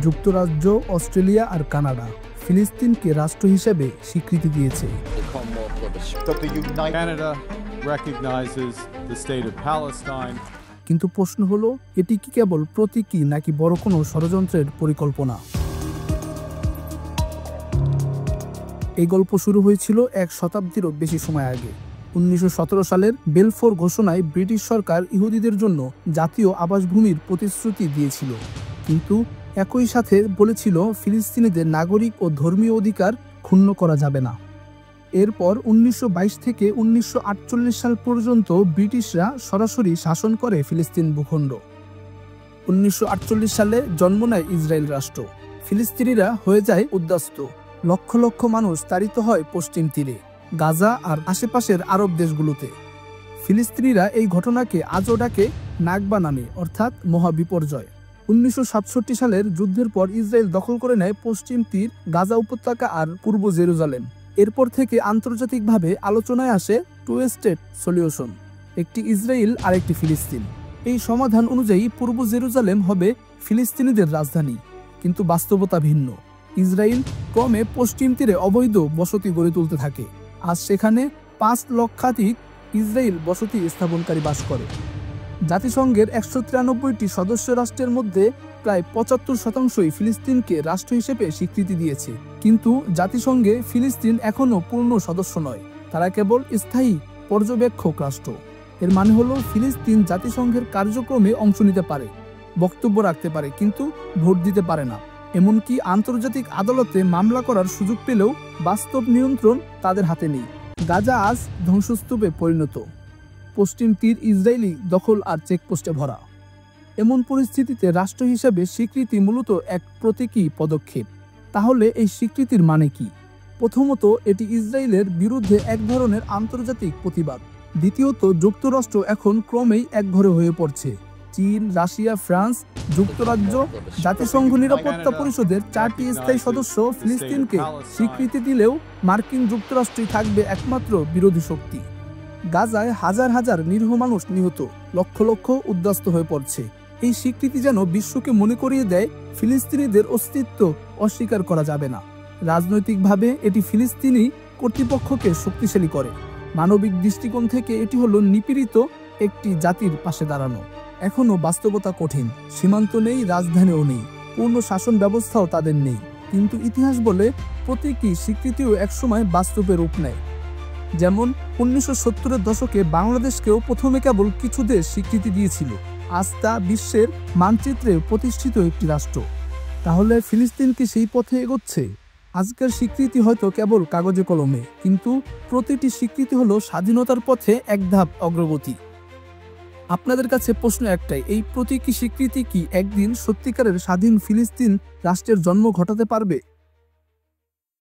যুক্তরাজ্য, অস্ট্রেলিয়া আর কানাডা ফিলিস্তিনকে রাষ্ট্র হিসেবে স্বীকৃতি দিয়েছে। Canada recognizes the state of Palestine. কিন্তু প্রশ্ন হলো, এটি কি কেবল প্রতীকী নাকি বড় কোনো ষড়যন্ত্রের পরিকল্পনা? এই গল্প শুরু হয়েছিল এক শতাব্দীরও বেশি সময় আগে। 1917 সালের বেলফোর ঘোষণায় ব্রিটিশ সরকার ইহুদিদের জন্য জাতীয় আবাসভূমির প্রতিশ্রুতি দিয়েছিল, কিন্তু একই সাথে বলেছিল ফিলিস্তিনিদের নাগরিক ও ধর্মীয় অধিকার ক্ষুণ্ণ করা যাবে না। এরপর 1922 থেকে 1948 সাল পর্যন্ত ব্রিটিশরা সরাসরি শাসন করে ফিলিস্তিন ভূখণ্ড। 1948 সালে জন্ম নেয় ইসরায়েল রাষ্ট্র। ফিলিস্তিনিরা হয়ে যায় উদ্বাস্তু। লক্ষ লক্ষ মানুষ তাড়িত হয় পশ্চিম তীরে, গাজা আর আশেপাশের আরব দেশগুলোতে। ফিলিস্তিনিরা এই ঘটনাকে আজও ডাকে নাকবা নামে, অর্থাৎ মহাবিপর্যয়। 1967 সালের যুদ্ধের পর ইসরায়েল দখল করে নেয় পশ্চিম তীর, গাজা উপত্যকা আর পূর্ব জেরুজালেম। এরপর থেকে আন্তর্জাতিকভাবে আলোচনায় আসে টু স্টেট সলিউশন, একটি ইসরায়েল আর একটি ফিলিস্তিন। এই সমাধান অনুযায়ী পূর্ব জেরুজালেম হবে ফিলিস্তিনিদের রাজধানী, কিন্তু বাস্তবতা ভিন্ন। ইসরায়েল ক্রমে পশ্চিম তীরে অবৈধ বসতি গড়ে তুলতে থাকে। আজ সেখানে 5 লক্ষাধিক ইসরায়েল বসতি স্থাপনকারী বাস করে। জাতিসংঘের 193টি সদস্য রাষ্ট্রের মধ্যে প্রায় 75% ফিলিস্তিনকে রাষ্ট্র হিসেবে স্বীকৃতি দিয়েছে, কিন্তু জাতিসংঘে ফিলিস্তিন এখনও পূর্ণ সদস্য নয়। তারা কেবল স্থায়ী পর্যবেক্ষক রাষ্ট্র। এর মানে হলো ফিলিস্তিন জাতিসংঘের কার্যক্রমে অংশ নিতে পারে, বক্তব্য রাখতে পারে, কিন্তু ভোট দিতে পারে না। এমনকি আন্তর্জাতিক আদালতে মামলা করার সুযোগ পেলেও বাস্তব নিয়ন্ত্রণ তাদের হাতে নেই। গাজা আজ ধ্বংসস্তূপে পরিণত, পশ্চিম তীর ইসরায়েলি দখল আর চেকপোস্টে ভরা। এমন পরিস্থিতিতে রাষ্ট্র হিসেবে স্বীকৃতি মূলত এক প্রতীকী পদক্ষেপ। তাহলে এই স্বীকৃতির মানে কি? প্রথমত, এটি ইসরায়েলের বিরুদ্ধে এক ধরনের আন্তর্জাতিক প্রতিবাদ। দ্বিতীয়ত, যুক্তরাষ্ট্র এখন ক্রমেই একঘরে হয়ে পড়ছে। চীন, রাশিয়া, ফ্রান্স, যুক্তরাজ্য, জাতিসংঘ নিরাপত্তা পরিষদের 4টি স্থায়ী সদস্য ফিলিস্তিনকে স্বীকৃতি দিলেও মার্কিন যুক্তরাষ্ট্রই থাকবে একমাত্র বিরোধী শক্তি। গাজায় হাজার হাজার নিরীহ মানুষ নিহত, লক্ষ লক্ষ উদ্বাস্তু হয়ে পড়ছে। এই স্বীকৃতি যেন বিশ্বকে মনে করিয়ে দেয় ফিলিস্তিনিদের অস্তিত্ব অস্বীকার করা যাবে না। রাজনৈতিকভাবে এটি ফিলিস্তিনি কর্তৃপক্ষকে শক্তিশালী করে। মানবিক দৃষ্টিকোণ থেকে এটি হলো নিপীড়িত একটি জাতির পাশে দাঁড়ানো। এখনও বাস্তবতা কঠিন, সীমান্ত নেই, রাজধানীও নেই, পূর্ণ শাসন ব্যবস্থাও তাদের নেই। কিন্তু ইতিহাস বলে প্রতীকী স্বীকৃতিও একসময় বাস্তবে রূপ নেয়। যেমন 1970-এর দশকে বাংলাদেশকেও প্রথমে কেবল কিছু দেশ স্বীকৃতি দিয়েছিল, আজ তা বিশ্বের মানচিত্রে প্রতিষ্ঠিত একটি রাষ্ট্র। তাহলে ফিলিস্তিন কি সেই পথে এগোচ্ছে? আজকের স্বীকৃতি হয়তো কেবল কাগজে কলমে, কিন্তু প্রতিটি স্বীকৃতি হলো স্বাধীনতার পথে এক ধাপ অগ্রগতি। আপনাদের কাছে প্রশ্ন একটাই, এই প্রতীকী স্বীকৃতি কি একদিন সত্যিকারের স্বাধীন ফিলিস্তিন রাষ্ট্রের জন্ম ঘটাতে পারবে?